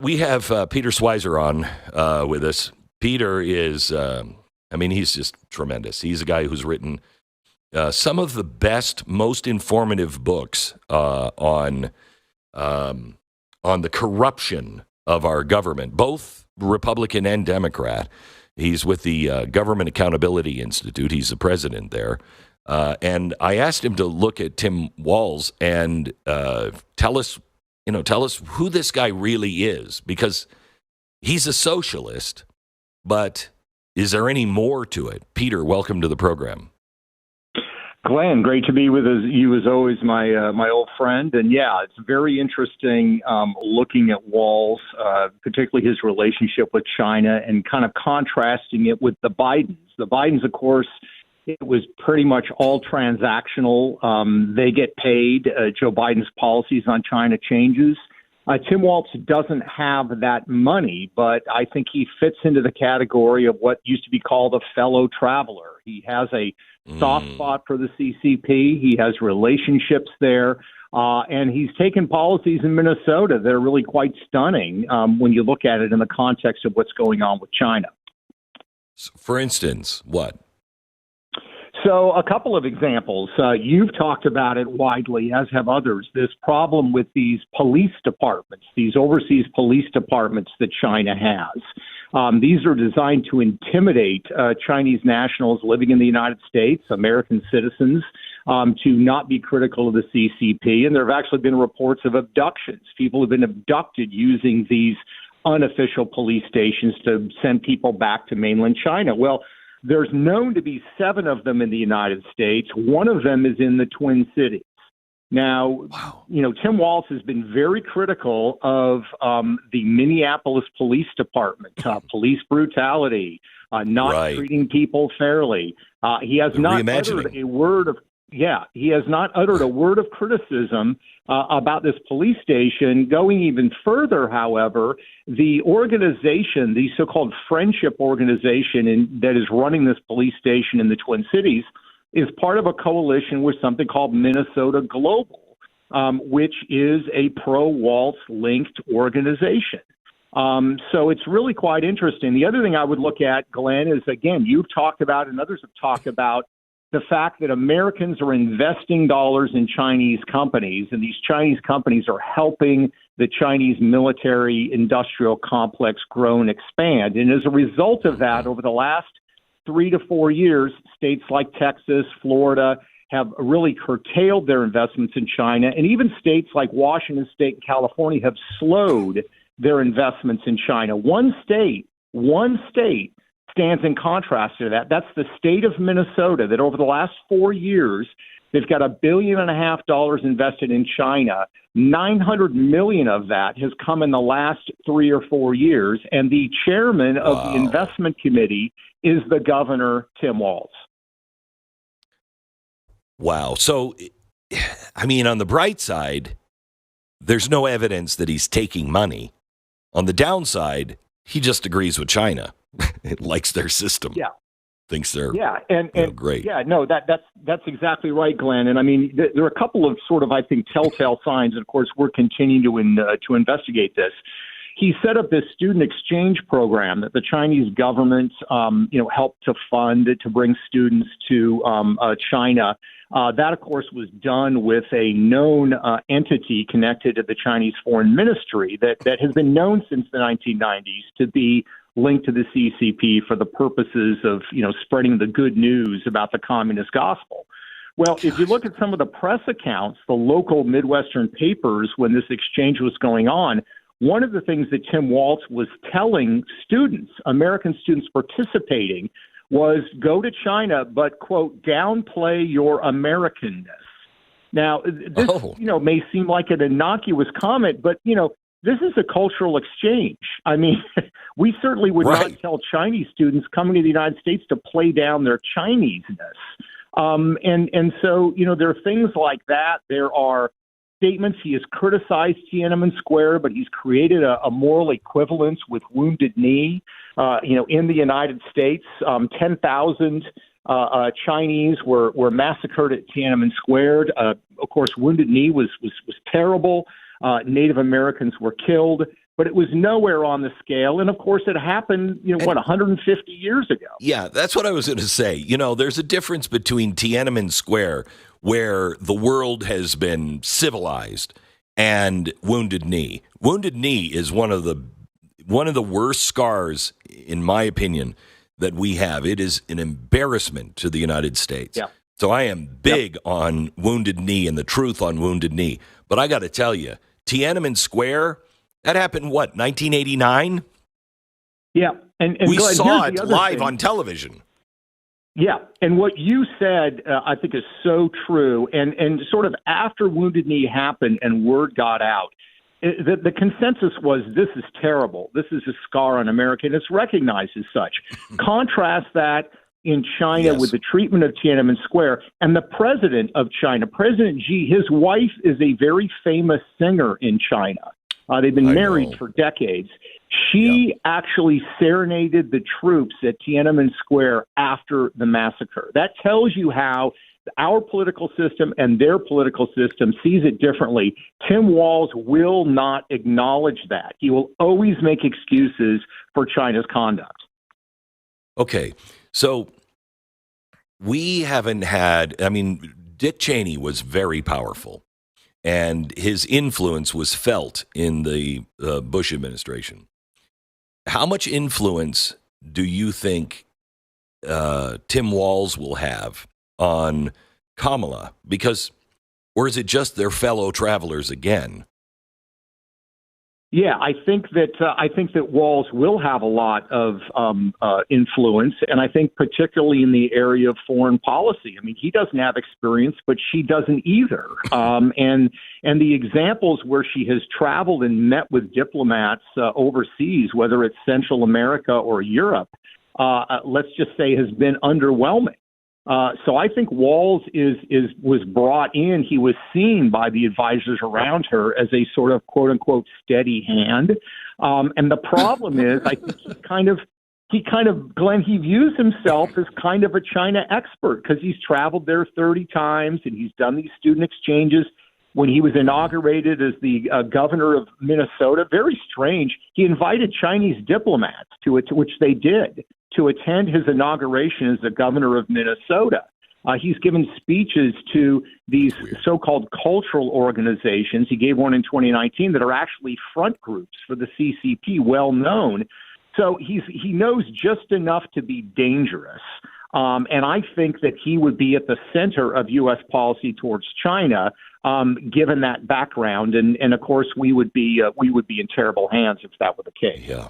We have Peter Schweizer on with us. Peter is, he's just tremendous. He's a guy who's written some of the best, most informative books on the corruption of our government, both Republican and Democrat. He's with the Government Accountability Institute. He's the president there. And I asked him to look at Tim Walz and tell us who this guy really is, because he's a socialist, but is there any more to it? Peter, welcome to the program. Glenn, great to be with you as always, my old friend. And yeah, it's very interesting looking at Walz, particularly his relationship with China, and kind of contrasting it with the Bidens. The Bidens, of course, it was pretty much all transactional. They get paid. Joe Biden's policies on China changes. Tim Walz doesn't have that money, but I think he fits into the category of what used to be called a fellow traveler. He has a soft spot for the CCP. He has relationships there. And he's taken policies in Minnesota that are really quite stunning when you look at it in the context of what's going on with China. For instance, what? So a couple of examples. You've talked about it widely, as have others, this problem with these police departments, these overseas police departments that China has. These are designed to intimidate Chinese nationals living in the United States, American citizens, to not be critical of the CCP. And there have actually been reports of abductions. People have been abducted using these unofficial police stations to send people back to mainland China. Well, there's known to be 7 of them in the United States. One of them is in the Twin Cities. Now, Tim Walz has been very critical of the Minneapolis Police Department, police brutality, not treating people fairly. He has not uttered a word of criticism about this police station. Going even further, however, the organization, the so-called friendship organization that is running this police station in the Twin Cities, is part of a coalition with something called Minnesota Global, which is a pro-Walz-linked organization. So it's really quite interesting. The other thing I would look at, Glenn, is, again, you've talked about and others have talked about the fact that Americans are investing dollars in Chinese companies, and these Chinese companies are helping the Chinese military industrial complex grow and expand. And as a result of that, over the last 3 to 4 years, states like Texas, Florida have really curtailed their investments in China. And even states like Washington State and California have slowed their investments in China. One state stands in contrast to that. That's the state of Minnesota, that over the last 4 years, they've got $1.5 billion invested in China. 900 million of that has come in the last 3 or 4 years. And the chairman of the investment committee is the governor, Tim Walz. Wow. So, on the bright side, there's no evidence that he's taking money. On the downside, he just agrees with China. It likes their system. Yeah. Thinks they're great. Yeah, no, that's exactly right, Glenn. And there are a couple of sort of, I think, telltale signs. And of course, we're continuing to investigate this. He set up this student exchange program that the Chinese government, helped to fund to bring students to China. That, of course, was done with a known entity connected to the Chinese Foreign Ministry that has been known since the 1990s to be linked to the CCP for the purposes of, spreading the good news about the communist gospel. Well, if you look at some of the press accounts, the local Midwestern papers, when this exchange was going on, one of the things that Tim Walz was telling students, American students participating, was go to China, but, quote, downplay your Americanness. Now, this, may seem like an innocuous comment, but, this is a cultural exchange. We certainly would not tell Chinese students coming to the United States to play down their Chineseness. And so, there are things like that. There are statements. He has criticized Tiananmen Square, but he's created a moral equivalence with Wounded Knee, in the United States. 10,000 Chinese were massacred at Tiananmen Square. Of course, Wounded Knee was terrible. Native Americans were killed. but it was nowhere on the scale. And of course, it happened, 150 years ago. Yeah, that's what I was going to say. There's a difference between Tiananmen Square, where the world has been civilized, and Wounded Knee. Wounded Knee is one of the worst scars, in my opinion, that we have. It is an embarrassment to the United States. Yeah. So I am big on Wounded Knee and the truth on Wounded Knee. But I got to tell you, Tiananmen Square, that happened, 1989? Yeah. And we Glenn, saw it live thing. on television. Yeah, and what you said, I think, is so true. And sort of after Wounded Knee happened and word got out, the consensus was this is terrible. This is a scar on America, and it's recognized as such. Contrast that in China with the treatment of Tiananmen Square, and the president of China, President Xi, his wife is a very famous singer in China. They've been married for decades. She actually serenaded the troops at Tiananmen Square after the massacre. That tells you how our political system and their political system sees it differently. Tim Walz will not acknowledge that. He will always make excuses for China's conduct. Okay, so we haven't had, Dick Cheney was very powerful, and his influence was felt in the Bush administration. How much influence do you think Tim Walz will have on Kamala? Or is it just their fellow travelers again? Yeah, I think that Walz will have a lot of influence, and I think particularly in the area of foreign policy. He doesn't have experience, but she doesn't either. And the examples where she has traveled and met with diplomats overseas, whether it's Central America or Europe, let's just say, has been underwhelming. So I think Walz was brought in. He was seen by the advisors around her as a sort of quote unquote steady hand. And the problem is, I think he kind of, Glenn, he views himself as kind of a China expert because he's traveled there 30 times and he's done these student exchanges. When he was inaugurated as the governor of Minnesota, very strange, he invited Chinese diplomats to which they did, to attend his inauguration as the governor of Minnesota. He's given speeches to these so-called cultural organizations. He gave one in 2019 that are actually front groups for the CCP, well known. So he knows just enough to be dangerous. And I think that he would be at the center of U.S. policy towards China, given that background. And of course, we would be in terrible hands if that were the case. Yeah.